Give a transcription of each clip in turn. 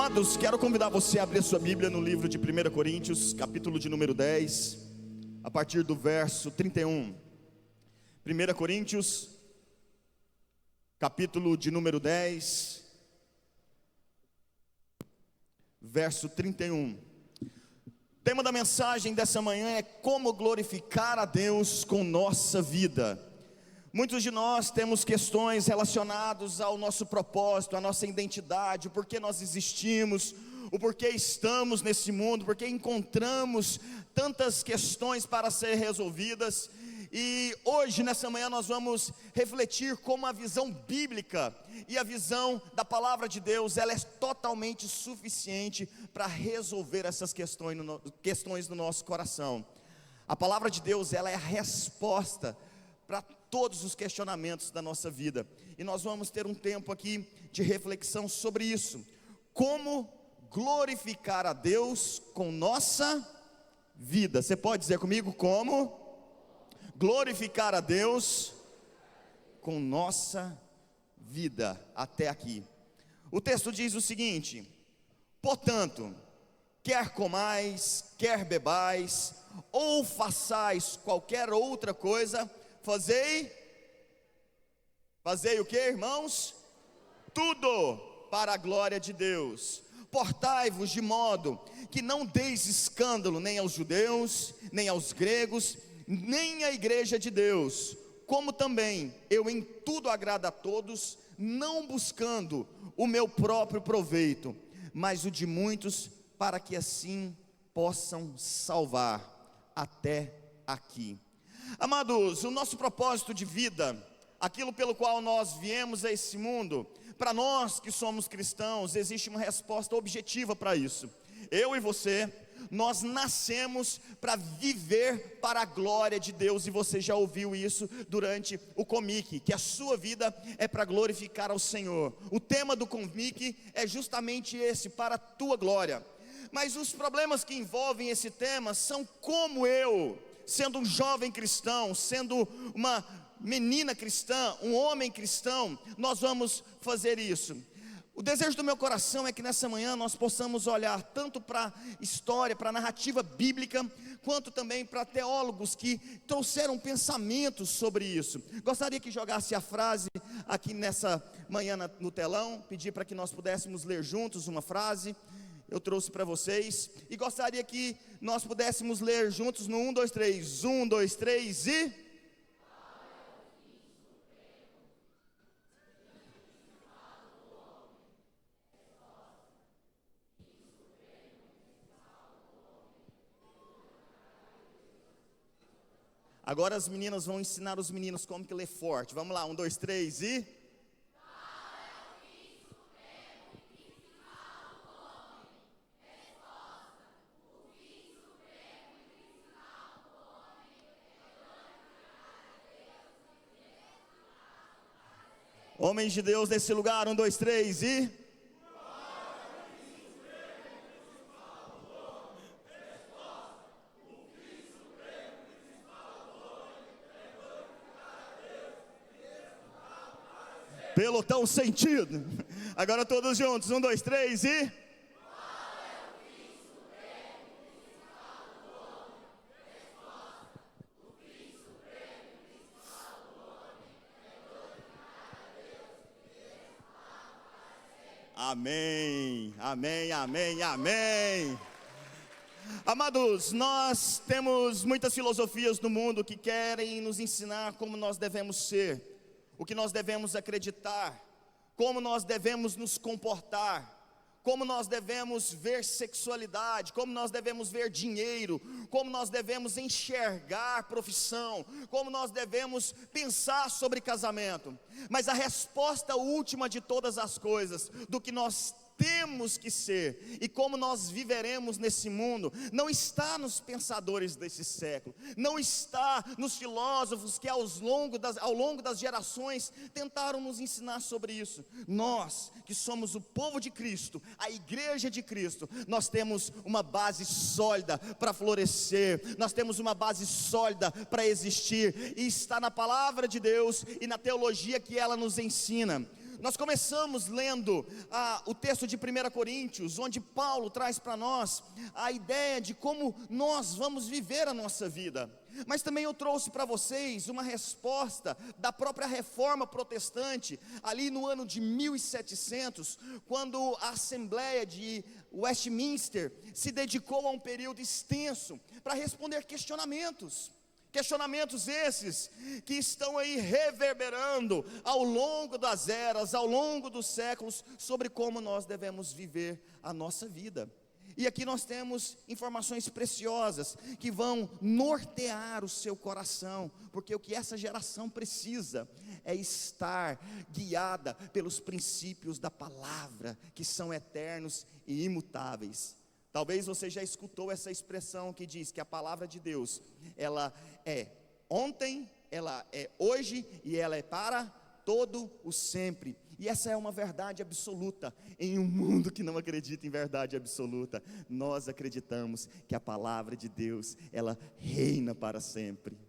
Amados, quero convidar você a abrir sua Bíblia no livro de 1 Coríntios, capítulo de número 10, a partir do verso 31. 1 Coríntios, capítulo de número 10, verso 31. O tema da mensagem dessa manhã é como glorificar a Deus com nossa vida. Muitos de nós temos questões relacionadas ao nosso propósito, à nossa identidade, o porquê nós existimos, o porquê estamos nesse mundo, porque encontramos tantas questões para ser resolvidas. E hoje, nessa manhã, nós vamos refletir como a visão bíblica e a visão da palavra de Deus, ela é totalmente suficiente para resolver essas questões no nosso coração. A palavra de Deus, ela é a resposta para todos os questionamentos da nossa vida. E nós vamos ter um tempo aqui de reflexão sobre isso. Como glorificar a Deus com nossa vida. Você pode dizer comigo como glorificar a Deus com nossa vida até aqui. O texto diz o seguinte: portanto, quer comais, quer bebais, ou façais qualquer outra coisa, fazei o que, irmãos? Tudo para a glória de Deus. Portai-vos de modo que não deis escândalo nem aos judeus, nem aos gregos, nem à igreja de Deus, como também eu em tudo agrado a todos, não buscando o meu próprio proveito, mas o de muitos, para que assim possam salvar até aqui. Amados, o nosso propósito de vida, aquilo pelo qual nós viemos a esse mundo, para nós que somos cristãos, existe uma resposta objetiva para isso. Eu e você, nós nascemos para viver para a glória de Deus, e você já ouviu isso durante o Comic, que a sua vida é para glorificar ao Senhor. O tema do Comic é justamente esse, para a tua glória. Mas os problemas que envolvem esse tema são como eu, sendo um jovem cristão, sendo uma menina cristã, um homem cristão, nós vamos fazer isso. O desejo do meu coração é que nessa manhã nós possamos olhar tanto para a história, para a narrativa bíblica, quanto também para teólogos que trouxeram pensamentos sobre isso. Gostaria que jogasse a frase aqui nessa manhã no telão, pedir para que nós pudéssemos ler juntos uma frase. Eu trouxe para vocês, e gostaria que nós pudéssemos ler juntos no 1, 2, 3, 1, 2, 3 e... Agora as meninas vão ensinar os meninos como que lê forte. Vamos lá, 1, 2, 3 e... Homens de Deus nesse lugar, 1, 2, 3 e... Pelotão sentido. Agora todos juntos, 1, 2, 3 e... Amém, amém, amém, amém. Amados, nós temos muitas filosofias no mundo que querem nos ensinar como nós devemos ser, o que nós devemos acreditar, como nós devemos nos comportar, como nós devemos ver sexualidade, como nós devemos ver dinheiro, como nós devemos enxergar profissão, como nós devemos pensar sobre casamento. Mas a resposta última de todas as coisas, do que nós temos que ser e como nós viveremos nesse mundo, não está nos pensadores desse século, não está nos filósofos que ao longo das gerações tentaram nos ensinar sobre isso. Nós que somos o povo de Cristo, a igreja de Cristo, nós temos uma base sólida para florescer, nós temos uma base sólida para existir, e está na palavra de Deus e na teologia que ela nos ensina. Nós começamos lendo o texto de 1 Coríntios, onde Paulo traz para nós a ideia de como nós vamos viver a nossa vida. Mas também eu trouxe para vocês uma resposta da própria reforma protestante, ali no ano de 1700, quando a Assembleia de Westminster se dedicou a um período extenso para responder questionamentos esses que estão aí reverberando ao longo das eras, ao longo dos séculos, sobre como nós devemos viver a nossa vida. E aqui nós temos informações preciosas que vão nortear o seu coração, porque o que essa geração precisa é estar guiada pelos princípios da palavra, que são eternos e imutáveis. Talvez você já escutou essa expressão que diz que a palavra de Deus, ela é ontem, ela é hoje e ela é para todo o sempre. E essa é uma verdade absoluta em um mundo que não acredita em verdade absoluta. Nós acreditamos que a palavra de Deus, ela reina para sempre.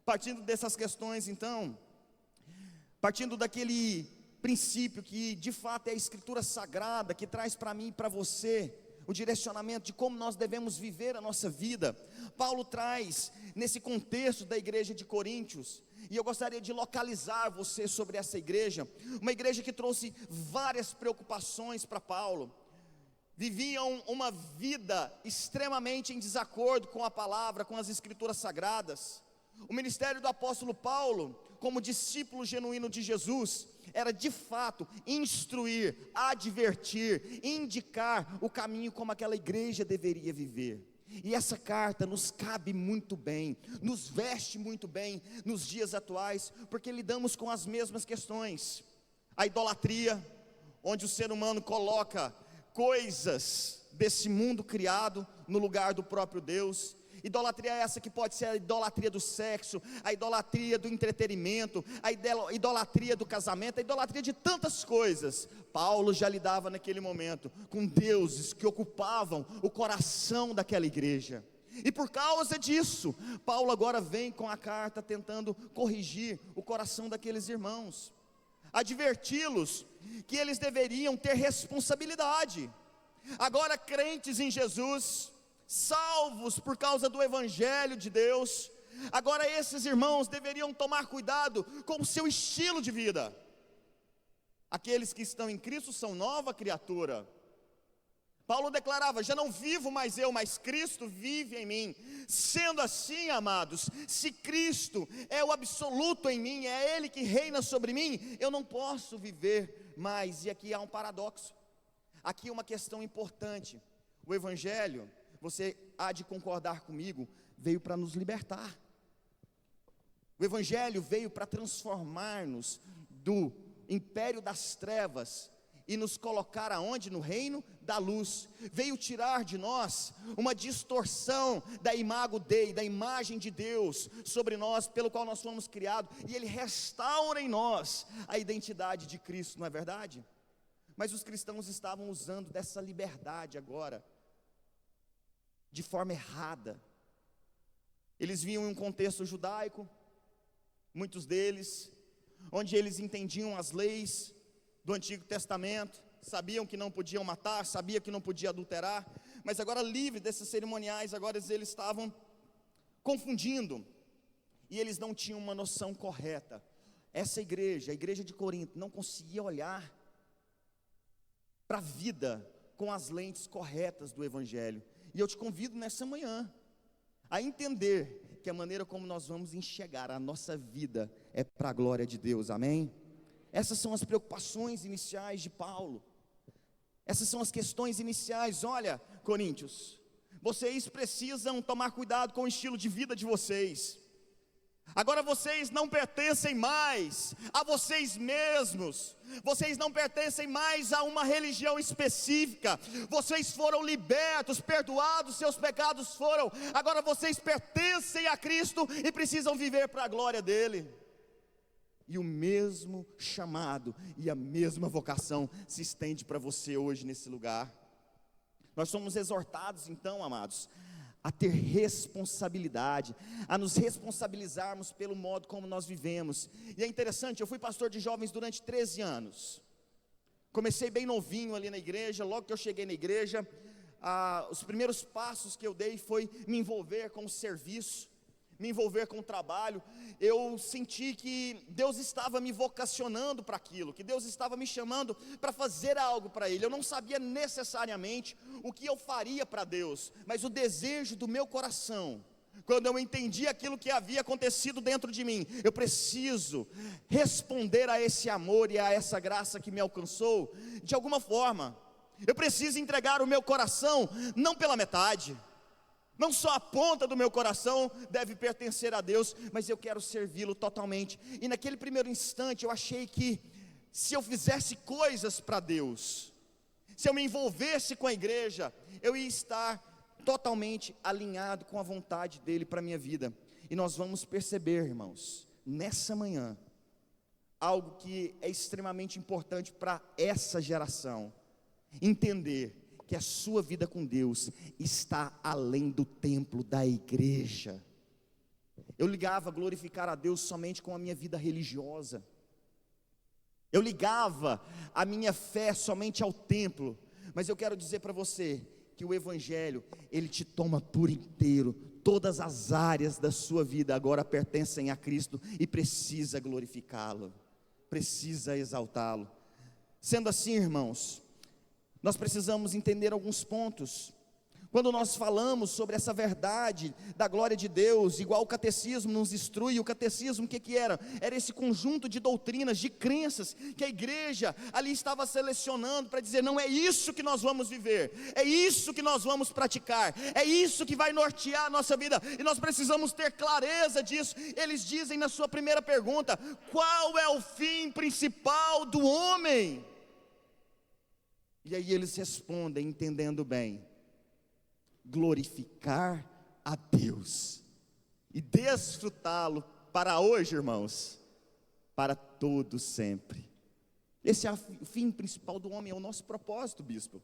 Partindo dessas questões então, partindo daquele princípio que de fato é a Escritura Sagrada, que traz para mim e para você o direcionamento de como nós devemos viver a nossa vida, Paulo traz nesse contexto da igreja de Coríntios, e eu gostaria de localizar você sobre essa igreja, uma igreja que trouxe várias preocupações para Paulo. Viviam uma vida extremamente em desacordo com a palavra, com as Escrituras Sagradas. O ministério do apóstolo Paulo, como discípulo genuíno de Jesus, era de fato instruir, advertir, indicar o caminho como aquela igreja deveria viver. E essa carta nos cabe muito bem, nos veste muito bem nos dias atuais, porque lidamos com as mesmas questões. A idolatria, onde o ser humano coloca coisas desse mundo criado no lugar do próprio Deus. Idolatria essa que pode ser a idolatria do sexo, a idolatria do entretenimento, a idolatria do casamento, a idolatria de tantas coisas. Paulo já lidava naquele momento com deuses que ocupavam o coração daquela igreja. E por causa disso, Paulo agora vem com a carta tentando corrigir o coração daqueles irmãos, adverti-los que eles deveriam ter responsabilidade. Agora crentes em Jesus, salvos por causa do Evangelho de Deus, agora esses irmãos deveriam tomar cuidado com o seu estilo de vida. Aqueles que estão em Cristo são nova criatura. Paulo declarava: já não vivo mais eu, mas Cristo vive em mim. Sendo assim, amados, se Cristo é o absoluto em mim, é Ele que reina sobre mim, eu não posso viver mais. E aqui há um paradoxo, aqui uma questão importante. O Evangelho, você há de concordar comigo, veio para nos libertar. O Evangelho veio para transformar-nos do império das trevas e nos colocar aonde? No reino da luz. Veio tirar de nós uma distorção da imago Dei, da imagem de Deus sobre nós, pelo qual nós fomos criados, e Ele restaura em nós a identidade de Cristo, não é verdade? Mas os cristãos estavam usando dessa liberdade agora de forma errada. Eles vinham em um contexto judaico, muitos deles, onde eles entendiam as leis do Antigo Testamento, sabiam que não podiam matar, sabiam que não podia adulterar, mas agora livre desses cerimoniais, agora eles estavam confundindo, e eles não tinham uma noção correta. Essa igreja, a igreja de Corinto, não conseguia olhar para a vida com as lentes corretas do Evangelho. E eu te convido nessa manhã a entender que a maneira como nós vamos enxergar a nossa vida é para a glória de Deus, amém? Essas são as preocupações iniciais de Paulo, essas são as questões iniciais. Olha, Coríntios, vocês precisam tomar cuidado com o estilo de vida de vocês. Agora vocês não pertencem mais a vocês mesmos, vocês não pertencem mais a uma religião específica, vocês foram libertos, perdoados, seus pecados foram, agora vocês pertencem a Cristo e precisam viver para a glória dEle. E o mesmo chamado e a mesma vocação se estende para você hoje nesse lugar. Nós somos exortados então, amados, a ter responsabilidade, a nos responsabilizarmos pelo modo como nós vivemos. E é interessante, eu fui pastor de jovens durante 13 anos, comecei bem novinho ali na igreja. Logo que eu cheguei na igreja, os primeiros passos que eu dei foi me envolver com o serviço, me envolver com o trabalho. Eu senti que Deus estava me vocacionando para aquilo, que Deus estava me chamando para fazer algo para Ele. Eu não sabia necessariamente o que eu faria para Deus, mas o desejo do meu coração, quando eu entendi aquilo que havia acontecido dentro de mim, eu preciso responder a esse amor e a essa graça que me alcançou, de alguma forma. Eu preciso entregar o meu coração, não pela metade. Não só a ponta do meu coração deve pertencer a Deus, mas eu quero servi-lo totalmente. E naquele primeiro instante eu achei que, se eu fizesse coisas para Deus, se eu me envolvesse com a igreja, eu ia estar totalmente alinhado com a vontade dEle para a minha vida. E nós vamos perceber, irmãos, nessa manhã, algo que é extremamente importante para essa geração: entender que a sua vida com Deus está além do templo da igreja. Eu ligava glorificar a Deus somente com a minha vida religiosa, eu ligava a minha fé somente ao templo, mas eu quero dizer para você, que o Evangelho, ele te toma por inteiro. Todas as áreas da sua vida agora pertencem a Cristo, e precisa glorificá-lo, precisa exaltá-lo. Sendo assim, irmãos, nós precisamos entender alguns pontos. Quando nós falamos sobre essa verdade da glória de Deus, igual o catecismo nos instrui, o catecismo o que era? Era esse conjunto de doutrinas, de crenças, que a igreja ali estava selecionando para dizer: não é isso que nós vamos viver, é isso que nós vamos praticar, é isso que vai nortear a nossa vida, e nós precisamos ter clareza disso. Eles dizem na sua primeira pergunta: qual é o fim principal do homem? E aí eles respondem, entendendo bem: glorificar a Deus e desfrutá-lo para hoje, irmãos, para todo sempre. Esse é o fim principal do homem, é o nosso propósito, bispo,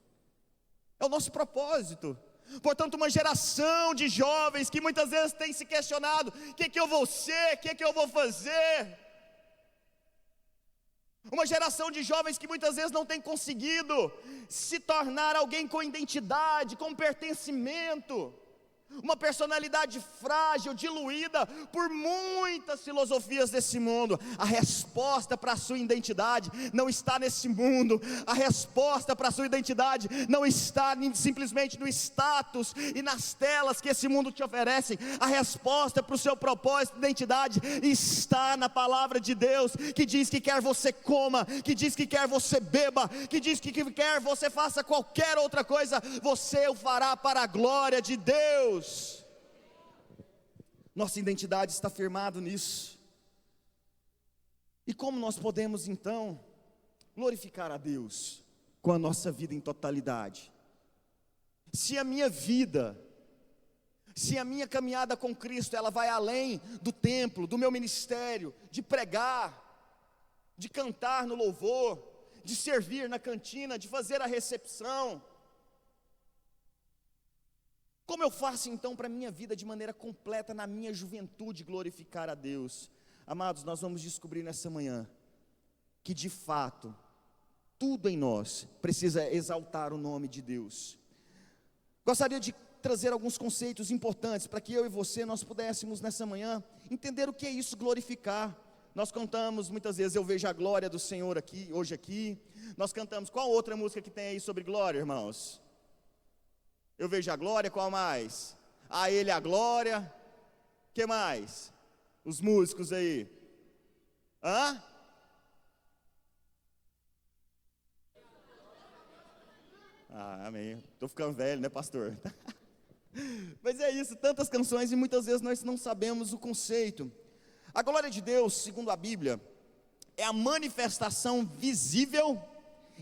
é o nosso propósito. Portanto, uma geração de jovens que muitas vezes tem se questionado: o que eu vou ser, o que eu vou fazer? Uma geração de jovens que muitas vezes não tem conseguido se tornar alguém com identidade, com pertencimento, uma personalidade frágil, diluída por muitas filosofias desse mundo. A resposta para a sua identidade não está nesse mundo. A resposta para a sua identidade não está simplesmente no status e nas telas que esse mundo te oferece. A resposta para o seu propósito de identidade está na palavra de Deus, que diz que quer você coma, que diz que quer você beba, que diz que quer você faça qualquer outra coisa, você o fará para a glória de Deus. Nossa identidade está firmada nisso. E como nós podemos então glorificar a Deus com a nossa vida em totalidade? Se a minha vida, se a minha caminhada com Cristo, ela vai além do templo, do meu ministério, de pregar, de cantar no louvor, de servir na cantina, de fazer a recepção, como eu faço então para a minha vida de maneira completa, na minha juventude, glorificar a Deus? Amados, nós vamos descobrir nessa manhã que de fato tudo em nós precisa exaltar o nome de Deus. Gostaria de trazer alguns conceitos importantes para que eu e você nós pudéssemos nessa manhã entender o que é isso, glorificar. Nós cantamos muitas vezes: eu vejo a glória do Senhor aqui, hoje aqui. Nós cantamos, qual outra música que tem aí sobre glória, irmãos? Eu vejo a glória, qual mais? A Ele a glória. Que mais? Os músicos aí. Hã? Amém. Estou ficando velho, né, pastor? Mas é isso, tantas canções, e muitas vezes nós não sabemos o conceito. A glória de Deus, segundo a Bíblia, é a manifestação visível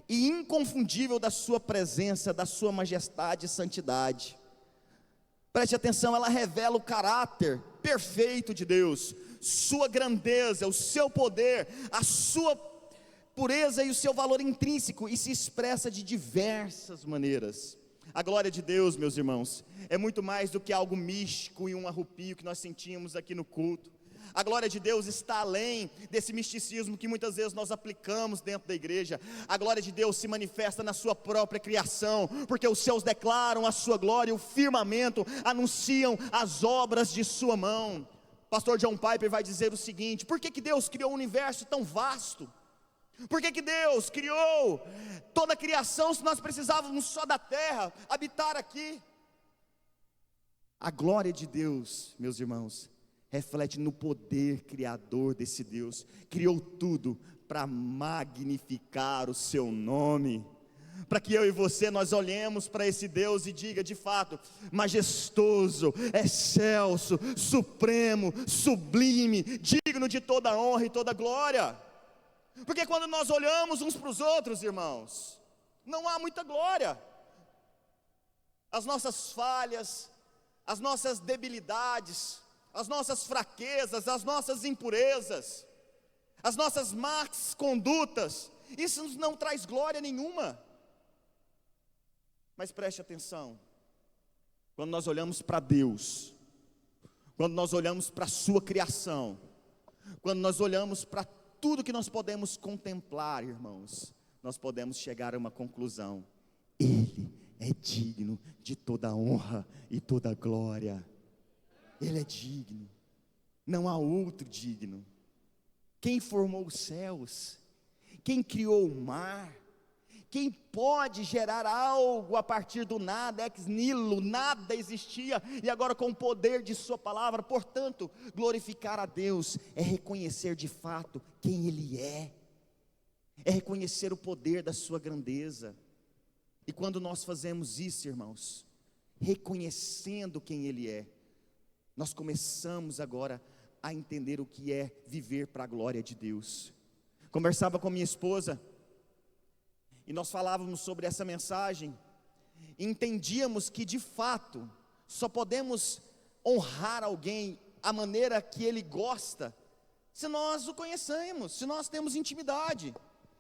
e inconfundível da sua presença, da sua majestade e santidade. Preste atenção, ela revela o caráter perfeito de Deus, sua grandeza, o seu poder, a sua pureza e o seu valor intrínseco, e se expressa de diversas maneiras. A glória de Deus, meus irmãos, é muito mais do que algo místico e um arrupio que nós sentimos aqui no culto. A glória de Deus está além desse misticismo que muitas vezes nós aplicamos dentro da igreja. A glória de Deus se manifesta na sua própria criação, porque os céus declaram a sua glória, o firmamento anunciam as obras de sua mão. Pastor John Piper vai dizer o seguinte: por que Deus criou um universo tão vasto? Por que Deus criou toda a criação se nós precisávamos só da terra, habitar aqui? A glória de Deus, meus irmãos, reflete no poder criador desse Deus. Criou tudo para magnificar o seu nome, para que eu e você, nós olhemos para esse Deus e diga, de fato, majestoso, excelso, supremo, sublime, digno de toda honra e toda glória. Porque quando nós olhamos uns para os outros, irmãos, não há muita glória. As nossas falhas, as nossas debilidades, as nossas fraquezas, as nossas impurezas, as nossas más condutas, isso não traz glória nenhuma. Mas preste atenção, quando nós olhamos para Deus, quando nós olhamos para a sua criação, quando nós olhamos para tudo que nós podemos contemplar, irmãos, nós podemos chegar a uma conclusão: Ele é digno de toda honra e toda glória. Ele é digno, não há outro digno. Quem formou os céus? Quem criou o mar? Quem pode gerar algo a partir do nada, ex nihilo, nada existia, e agora com o poder de sua palavra? Portanto, glorificar a Deus é reconhecer de fato quem Ele é reconhecer o poder da sua grandeza. E quando nós fazemos isso, irmãos, reconhecendo quem Ele é, nós começamos agora a entender o que é viver para a glória de Deus. Conversava com minha esposa, e nós falávamos sobre essa mensagem, e entendíamos que de fato, só podemos honrar alguém a maneira que ele gosta, se nós o conhecemos, se nós temos intimidade.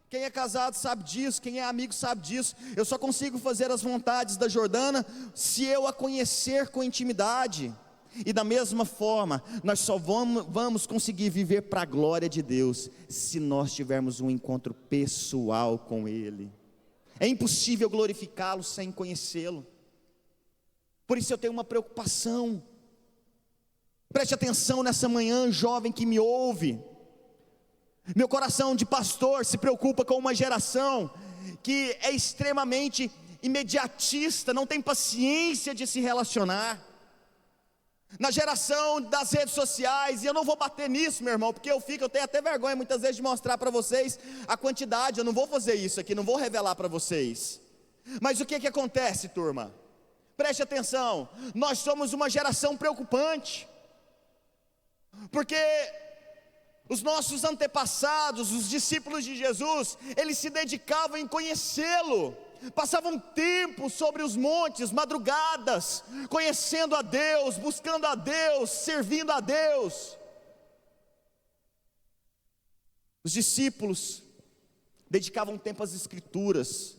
Quem é casado sabe disso, quem é amigo sabe disso. Eu só consigo fazer as vontades da Jordana se eu a conhecer com intimidade. E da mesma forma, nós só vamos conseguir viver para a glória de Deus se nós tivermos um encontro pessoal com Ele. É impossível glorificá-lo sem conhecê-lo. Por isso eu tenho uma preocupação. Preste atenção nessa manhã, jovem que me ouve. Meu coração de pastor se preocupa com uma geração que é extremamente imediatista, não tem paciência de se relacionar. Na geração das redes sociais, e eu não vou bater nisso, meu irmão, porque eu tenho até vergonha muitas vezes de mostrar para vocês a quantidade. Eu não vou fazer isso aqui, não vou revelar para vocês. Mas o que acontece, turma? Preste atenção, nós somos uma geração preocupante, porque os nossos antepassados, os discípulos de Jesus, eles se dedicavam em conhecê-lo, passavam tempo sobre os montes, madrugadas, conhecendo a Deus, buscando a Deus, servindo a Deus. Os discípulos dedicavam tempo às Escrituras.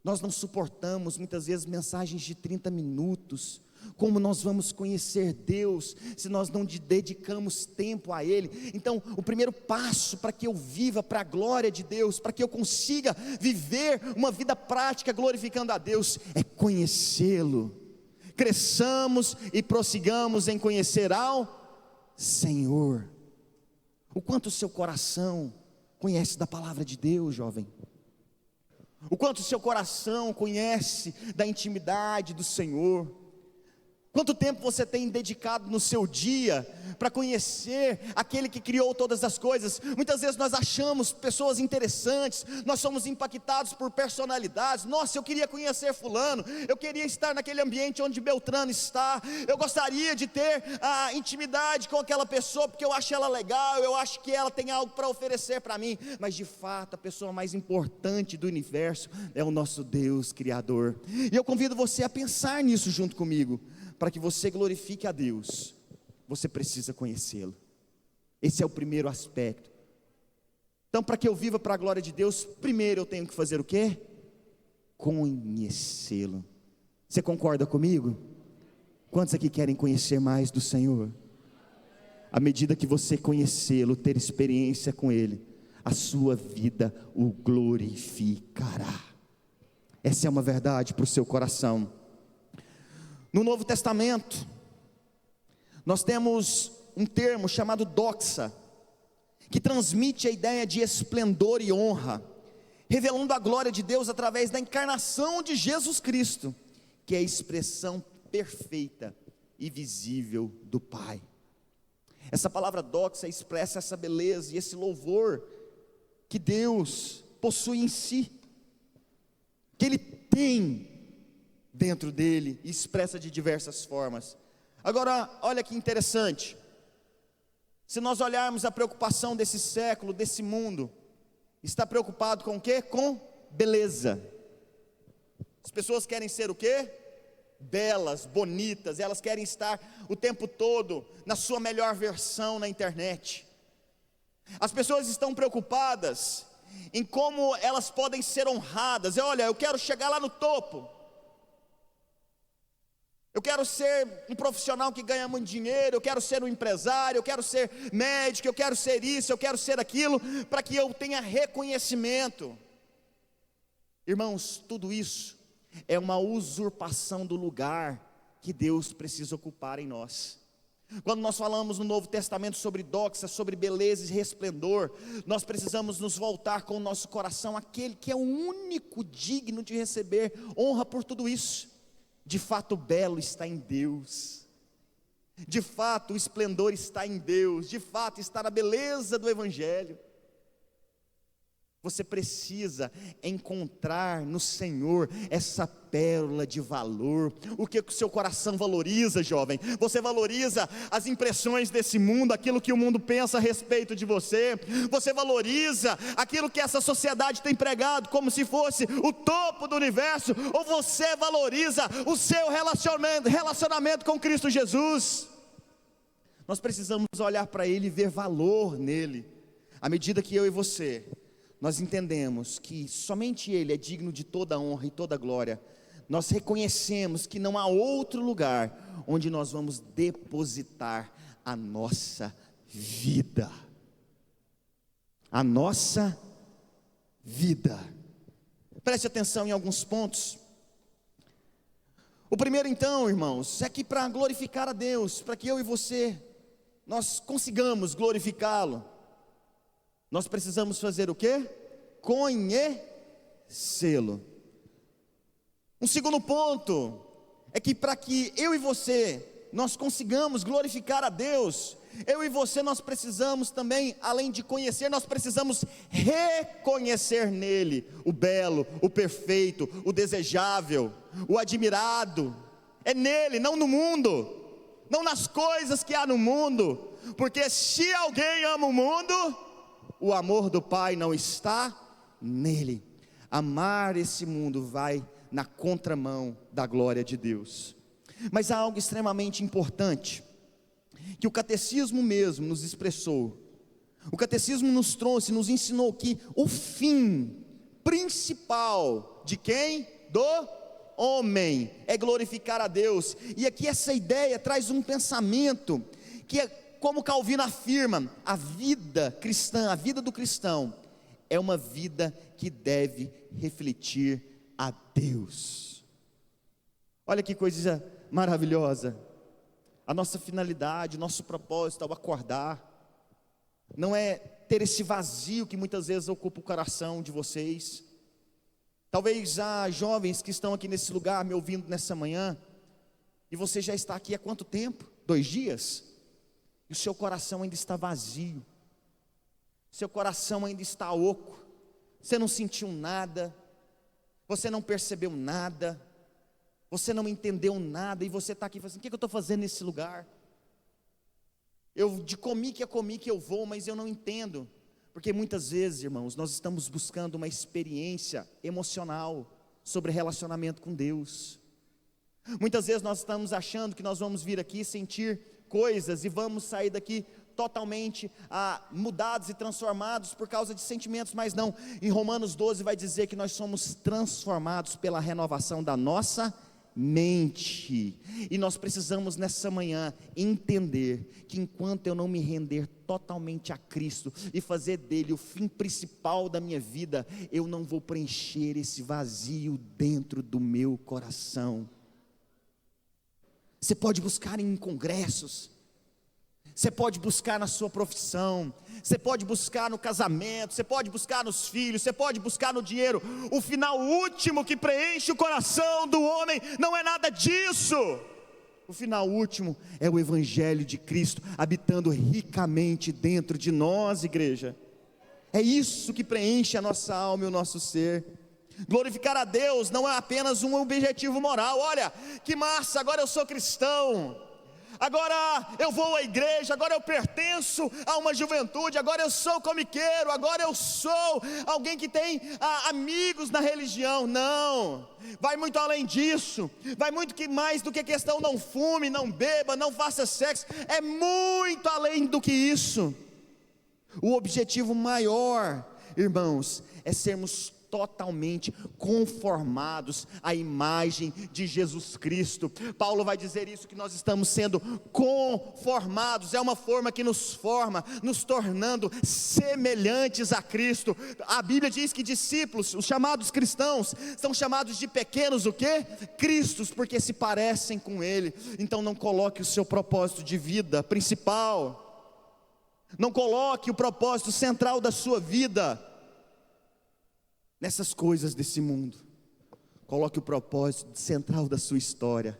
Nós não suportamos muitas vezes mensagens de 30 minutos. Como nós vamos conhecer Deus se nós não dedicamos tempo a Ele? Então, o primeiro passo para que eu viva para a glória de Deus, para que eu consiga viver uma vida prática glorificando a Deus, é conhecê-lo. Cresçamos e prossigamos em conhecer ao Senhor. O quanto o seu coração conhece da palavra de Deus, jovem? O quanto o seu coração conhece da intimidade do Senhor? Quanto tempo você tem dedicado no seu dia para conhecer aquele que criou todas as coisas? Muitas vezes nós achamos pessoas interessantes, nós somos impactados por personalidades. Nossa, eu queria conhecer fulano, eu queria estar naquele ambiente onde Beltrano está, eu gostaria de ter a intimidade com aquela pessoa, porque eu acho ela legal, eu acho que ela tem algo para oferecer para mim. Mas de fato, a pessoa mais importante do universo é o nosso Deus Criador. E eu convido você a pensar nisso junto comigo. Para que você glorifique a Deus, você precisa conhecê-lo. Esse é o primeiro aspecto. Então, para que eu viva para a glória de Deus, primeiro eu tenho que fazer o quê? Conhecê-lo. Você concorda comigo? Quantos aqui querem conhecer mais do Senhor? À medida que você conhecê-lo, ter experiência com Ele, a sua vida o glorificará. Essa é uma verdade para o seu coração. No Novo Testamento, nós temos um termo chamado doxa, que transmite a ideia de esplendor e honra, revelando a glória de Deus através da encarnação de Jesus Cristo, que é a expressão perfeita e visível do Pai. Essa palavra doxa expressa essa beleza e esse louvor que Deus possui em si, que Ele tem dentro dele e expressa de diversas formas. Agora, olha que interessante, se nós olharmos a preocupação desse século, desse mundo, está preocupado com o quê? Com beleza. As pessoas querem ser o quê? Belas, bonitas, elas querem estar o tempo todo na sua melhor versão na internet. As pessoas estão preocupadas em como elas podem ser honradas. Olha, eu quero chegar lá no topo, eu quero ser um profissional que ganha muito dinheiro, eu quero ser um empresário, eu quero ser médico, eu quero ser isso, eu quero ser aquilo, para que eu tenha reconhecimento. Irmãos, tudo isso é uma usurpação do lugar que Deus precisa ocupar em nós. Quando nós falamos no Novo Testamento sobre doxa, sobre beleza e resplendor, nós precisamos nos voltar com o nosso coração àquele que é o único digno de receber honra por tudo isso. De fato, o belo está em Deus, de fato o esplendor está em Deus, de fato está na beleza do Evangelho. Você precisa encontrar no Senhor essa pérola de valor. O que o seu coração valoriza, jovem? Você valoriza as impressões desse mundo, aquilo que o mundo pensa a respeito de você? Você valoriza aquilo que essa sociedade tem pregado como se fosse o topo do universo? Ou você valoriza o seu relacionamento com Cristo Jesus? Nós precisamos olhar para Ele e ver valor nele. À medida que eu e você nós entendemos que somente Ele é digno de toda honra e toda glória, nós reconhecemos que não há outro lugar onde nós vamos depositar a nossa vida. A nossa vida. Preste atenção em alguns pontos. O primeiro então, irmãos, é que para glorificar a Deus, para que eu e você, nós consigamos glorificá-lo, nós precisamos fazer o quê? Conhecê-lo. Um segundo ponto é que para que eu e você nós consigamos glorificar a Deus, eu e você nós precisamos também, além de conhecer, nós precisamos reconhecer nele o belo, o perfeito, o desejável, o admirado. É nele, não no mundo, não nas coisas que há no mundo, porque se alguém ama o mundo, o amor do Pai não está nele. Amar esse mundo vai na contramão da glória de Deus. Mas há algo extremamente importante, que o catecismo mesmo nos expressou. O catecismo nos trouxe, nos ensinou que o fim principal de quem? Do homem, é glorificar a Deus. E aqui essa ideia traz um pensamento, que é como Calvino afirma, a vida cristã, a vida do cristão, é uma vida que deve refletir a Deus. Olha que coisa maravilhosa. A nossa finalidade, o nosso propósito ao acordar, não é ter esse vazio que muitas vezes ocupa o coração de vocês. Talvez há jovens que estão aqui nesse lugar me ouvindo nessa manhã, e você já está aqui há quanto tempo? 2 dias? E o seu coração ainda está vazio, seu coração ainda está oco, você não sentiu nada, você não percebeu nada, você não entendeu nada, e você está aqui falando assim: o que eu estou fazendo nesse lugar? Eu de comique a comique eu vou, mas eu não entendo, porque muitas vezes, irmãos, nós estamos buscando uma experiência emocional sobre relacionamento com Deus. Muitas vezes nós estamos achando que nós vamos vir aqui sentir coisas e vamos sair daqui totalmente mudados e transformados por causa de sentimentos, mas não. Em Romanos 12 vai dizer que nós somos transformados pela renovação da nossa mente. E nós precisamos nessa manhã entender que enquanto eu não me render totalmente a Cristo e fazer dele o fim principal da minha vida, eu não vou preencher esse vazio dentro do meu coração. Você pode buscar em congressos, você pode buscar na sua profissão, você pode buscar no casamento, você pode buscar nos filhos, você pode buscar no dinheiro. O final último que preenche o coração do homem não é nada disso. O final último é o Evangelho de Cristo habitando ricamente dentro de nós, igreja. É isso que preenche a nossa alma e o nosso ser. Glorificar a Deus não é apenas um objetivo moral. Olha, que massa, agora eu sou cristão, agora eu vou à igreja, agora eu pertenço a uma juventude, agora eu sou comiqueiro, agora eu sou alguém que tem amigos na religião. Não, vai muito além disso, vai muito mais do que questão não fume, não beba, não faça sexo, é muito além do que isso. O objetivo maior, irmãos, é sermos totalmente conformados à imagem de Jesus Cristo. Paulo vai dizer isso, que nós estamos sendo conformados, é uma forma que nos forma, nos tornando semelhantes a Cristo. A Bíblia diz que discípulos, os chamados cristãos, são chamados de pequenos o quê? Cristos, porque se parecem com Ele. Então não coloque o seu propósito de vida principal, não coloque o propósito central da sua vida nessas coisas desse mundo. Coloque o propósito central da sua história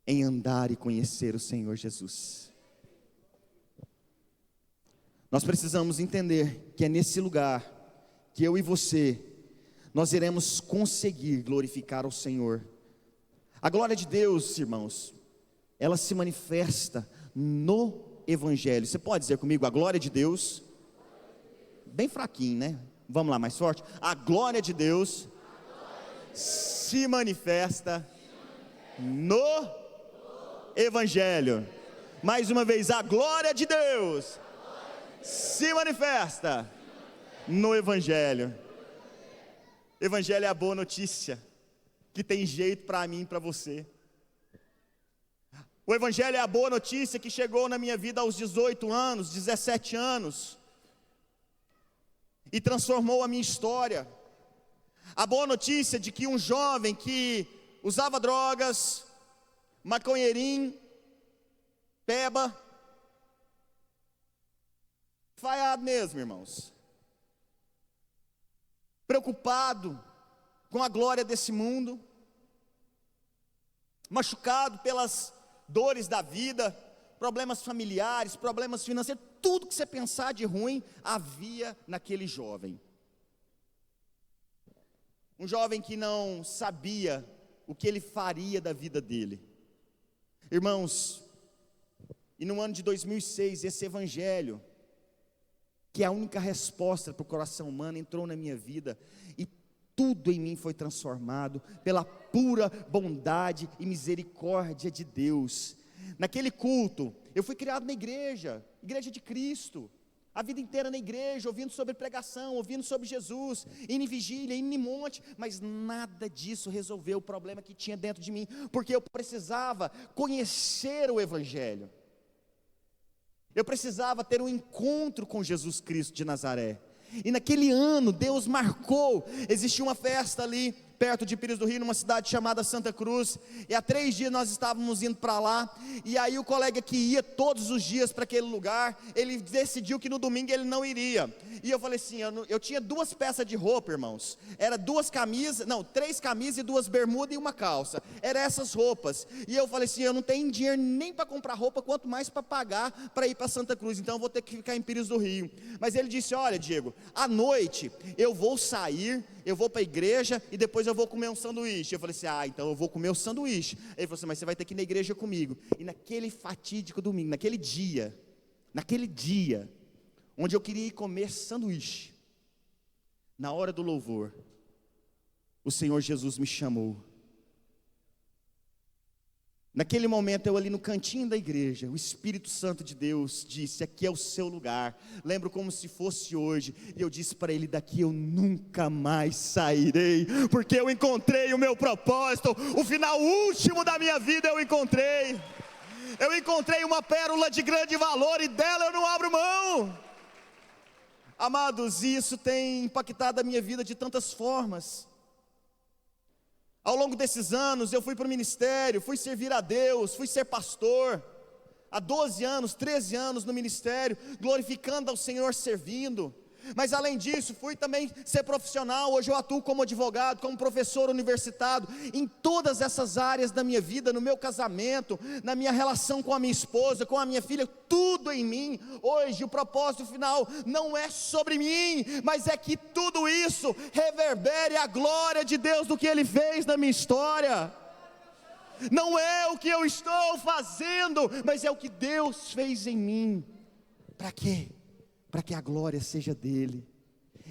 em andar e conhecer o Senhor Jesus. Nós precisamos entender que é nesse lugar que eu e você, nós iremos conseguir glorificar ao Senhor. A glória de Deus, irmãos, ela se manifesta no Evangelho. Você pode dizer comigo, a glória de Deus? Bem fraquinho, né? Vamos lá, mais forte. A glória de Deus se manifesta no Evangelho. Mais uma vez, a glória de Deus se manifesta no Evangelho. Evangelho é a boa notícia que tem jeito para mim e para você. O Evangelho é a boa notícia que chegou na minha vida aos 18 anos, 17 anos, e transformou a minha história. A boa notícia de que um jovem que usava drogas, maconheirinho, peba, falhado mesmo, irmãos, preocupado com a glória desse mundo, machucado pelas dores da vida, problemas familiares, problemas financeiros, tudo que você pensar de ruim, havia naquele jovem. Um jovem que não sabia o que ele faria da vida dele. Irmãos, e no ano de 2006, esse Evangelho, que é a única resposta para o coração humano, entrou na minha vida, e tudo em mim foi transformado, pela pura bondade e misericórdia de Deus. Naquele culto, eu fui criado na igreja de Cristo, a vida inteira na igreja, ouvindo sobre pregação, ouvindo sobre Jesus, indo em vigília, indo em monte, mas nada disso resolveu o problema que tinha dentro de mim, porque eu precisava conhecer o Evangelho, eu precisava ter um encontro com Jesus Cristo de Nazaré. E naquele ano Deus marcou, existia uma festa ali perto de Pires do Rio, numa cidade chamada Santa Cruz, e há 3 dias nós estávamos indo para lá, e aí o colega que ia todos os dias para aquele lugar, ele decidiu que no domingo ele não iria, e eu falei assim, eu tinha 2 peças de roupa, irmãos, era 3 camisas e 2 bermudas e uma calça, eram essas roupas, e eu falei assim, eu não tenho dinheiro nem para comprar roupa, quanto mais para pagar para ir para Santa Cruz, então eu vou ter que ficar em Pires do Rio. Mas ele disse, olha Diego, à noite eu vou sair, eu vou para a igreja e depois eu vou comer um sanduíche. Eu falei assim, então eu vou comer o sanduíche. Ele falou assim, mas você vai ter que ir na igreja comigo. E naquele fatídico domingo, naquele dia, onde eu queria ir comer sanduíche, na hora do louvor, o Senhor Jesus me chamou. Naquele momento, eu ali no cantinho da igreja, o Espírito Santo de Deus disse: aqui é o seu lugar. Lembro como se fosse hoje. E eu disse para ele: daqui eu nunca mais sairei, porque eu encontrei o meu propósito. O final último da minha vida eu encontrei. Eu encontrei uma pérola de grande valor e dela eu não abro mão. Amados, isso tem impactado a minha vida de tantas formas. Ao longo desses anos, eu fui para o ministério, fui servir a Deus, fui ser pastor. Há 12 anos, 13 anos no ministério, glorificando ao Senhor, servindo. Mas além disso, fui também ser profissional. Hoje eu atuo como advogado, como professor universitário, em todas essas áreas da minha vida, no meu casamento, na minha relação com a minha esposa, com a minha filha, tudo em mim. Hoje o propósito final não é sobre mim, mas é que tudo isso reverbere a glória de Deus do que Ele fez na minha história. Não é o que eu estou fazendo, mas é o que Deus fez em mim. Para quê? Para que a glória seja dele.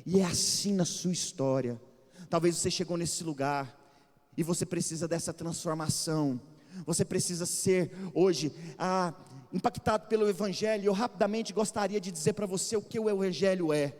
E é assim na sua história. Talvez você chegou nesse lugar e você precisa dessa transformação. Você precisa ser hoje impactado pelo Evangelho. Eu rapidamente gostaria de dizer para você o que o Evangelho é.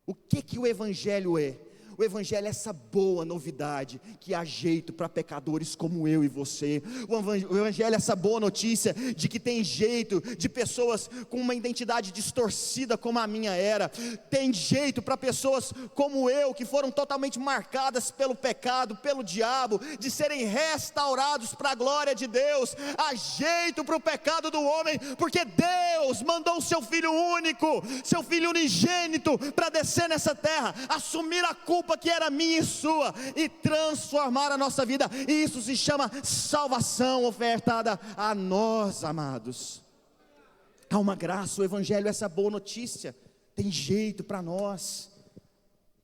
O que o Evangelho é? O Evangelho é essa boa novidade que há jeito para pecadores como eu e você. O Evangelho é essa boa notícia de que tem jeito de pessoas com uma identidade distorcida como a minha era. Tem jeito para pessoas como eu, que foram totalmente marcadas pelo pecado, pelo diabo, de serem restaurados para a glória de Deus. Há jeito para o pecado do homem, porque Deus mandou o seu Filho único, seu Filho unigênito, para descer nessa terra, assumir a culpa que era minha e sua, e transformar a nossa vida. E isso se chama salvação ofertada a nós, amados. Há uma graça, o Evangelho é essa boa notícia, tem jeito para nós.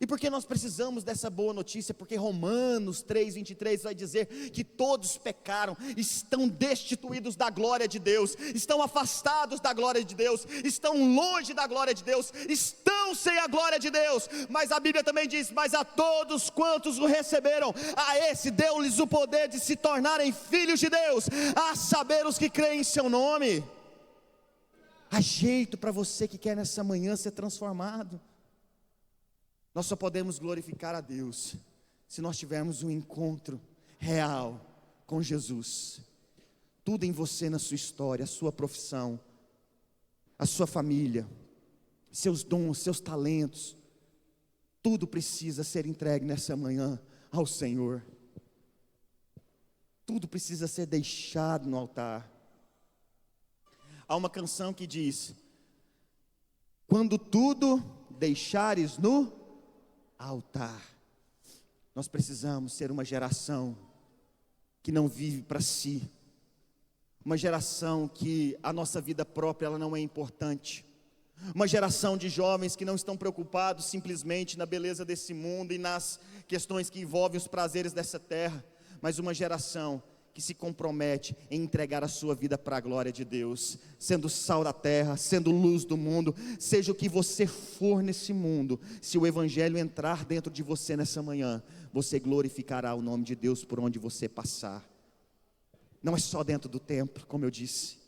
E por que nós precisamos dessa boa notícia? Porque Romanos 3:23 vai dizer que todos pecaram, estão destituídos da glória de Deus, estão afastados da glória de Deus, estão longe da glória de Deus, estão sem a glória de Deus. Mas a Bíblia também diz: mas a todos quantos o receberam, a esse deu-lhes o poder de se tornarem filhos de Deus, a saber, os que creem em seu nome. Há jeito para você que quer nessa manhã ser transformado. Nós só podemos glorificar a Deus se nós tivermos um encontro real com Jesus. Tudo em você, na sua história, a sua profissão, a sua família, seus dons, seus talentos, tudo precisa ser entregue nessa manhã ao Senhor. Tudo precisa ser deixado no altar. Há uma canção que diz: quando tudo deixares no altar. Nós precisamos ser uma geração que não vive para si, uma geração que a nossa vida própria ela não é importante, uma geração de jovens que não estão preocupados simplesmente na beleza desse mundo e nas questões que envolvem os prazeres dessa terra, mas uma geração que se compromete em entregar a sua vida para a glória de Deus, sendo sal da terra, sendo luz do mundo. Seja o que você for nesse mundo, se o Evangelho entrar dentro de você nessa manhã, você glorificará o nome de Deus por onde você passar. Não é só dentro do templo, como eu disse,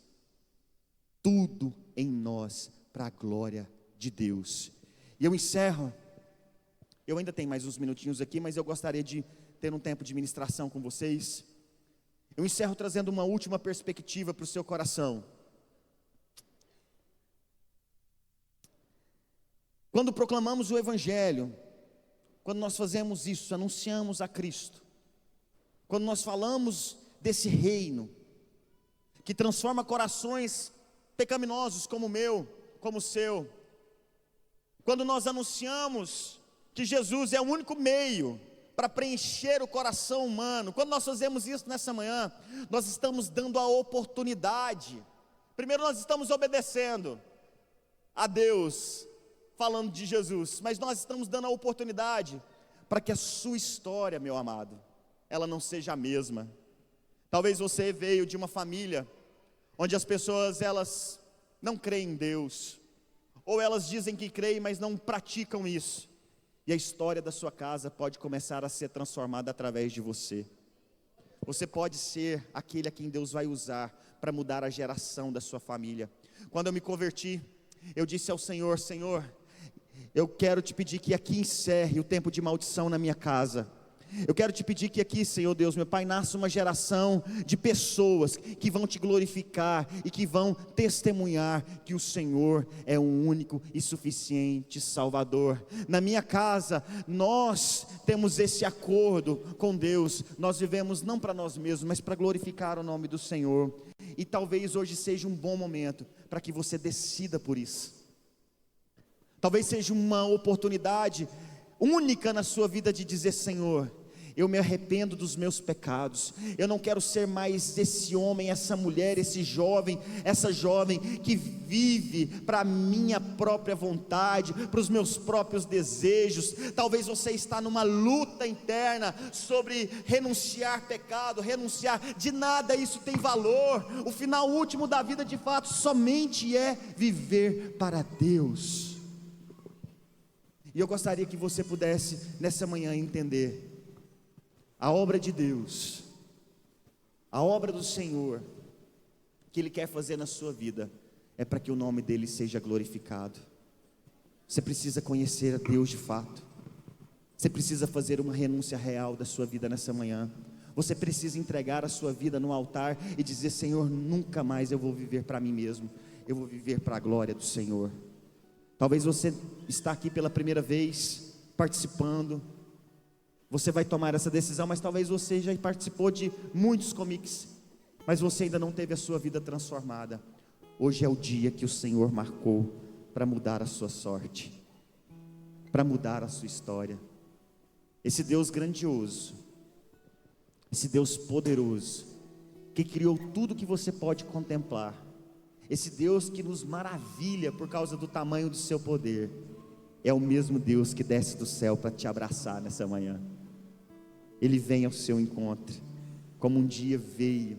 tudo em nós para a glória de Deus. E eu encerro, eu ainda tenho mais uns minutinhos aqui, mas eu gostaria de ter um tempo de ministração com vocês. Eu encerro trazendo uma última perspectiva para o seu coração. Quando proclamamos o Evangelho, quando nós fazemos isso, anunciamos a Cristo, quando nós falamos desse reino, que transforma corações pecaminosos como o meu, como o seu, quando nós anunciamos que Jesus é o único meio para preencher o coração humano, quando nós fazemos isso nessa manhã, nós estamos dando a oportunidade. Primeiro nós estamos obedecendo a Deus, falando de Jesus, mas nós estamos dando a oportunidade para que a sua história, meu amado, ela não seja a mesma. Talvez você veio de uma família onde as pessoas elas não creem em Deus, ou elas dizem que creem, mas não praticam isso. E a história da sua casa pode começar a ser transformada através de você. Você pode ser aquele a quem Deus vai usar para mudar a geração da sua família. Quando eu me converti, eu disse ao Senhor: Senhor, eu quero te pedir que aqui encerre o tempo de maldição na minha casa. Eu quero te pedir que aqui, Senhor Deus, meu Pai, nasça uma geração de pessoas que vão te glorificar e que vão testemunhar que o Senhor é o único e suficiente Salvador. Na minha casa, nós temos esse acordo com Deus. Nós vivemos não para nós mesmos, mas para glorificar o nome do Senhor. E talvez hoje seja um bom momento para que você decida por isso. Talvez seja uma oportunidade única na sua vida de dizer: Senhor, eu me arrependo dos meus pecados, eu não quero ser mais esse homem, essa mulher, esse jovem, essa jovem que vive para a minha própria vontade, para os meus próprios desejos. Talvez você está numa luta interna sobre renunciar pecado, renunciar, de nada isso tem valor. O final último da vida de fato somente é viver para Deus. E eu gostaria que você pudesse nessa manhã entender a obra de Deus, a obra do Senhor, que Ele quer fazer na sua vida, é para que o nome dEle seja glorificado. Você precisa conhecer a Deus de fato, você precisa fazer uma renúncia real da sua vida nessa manhã, você precisa entregar a sua vida no altar e dizer: Senhor, nunca mais eu vou viver para mim mesmo, eu vou viver para a glória do Senhor. Talvez você está aqui pela primeira vez, participando, você vai tomar essa decisão, mas talvez você já participou de muitos comics, mas você ainda não teve a sua vida transformada. Hoje é o dia que o Senhor marcou para mudar a sua sorte, para mudar a sua história. Esse Deus grandioso, esse Deus poderoso, que criou tudo que você pode contemplar, esse Deus que nos maravilha por causa do tamanho do seu poder, é o mesmo Deus que desce do céu para te abraçar nessa manhã. Ele vem ao seu encontro, como um dia veio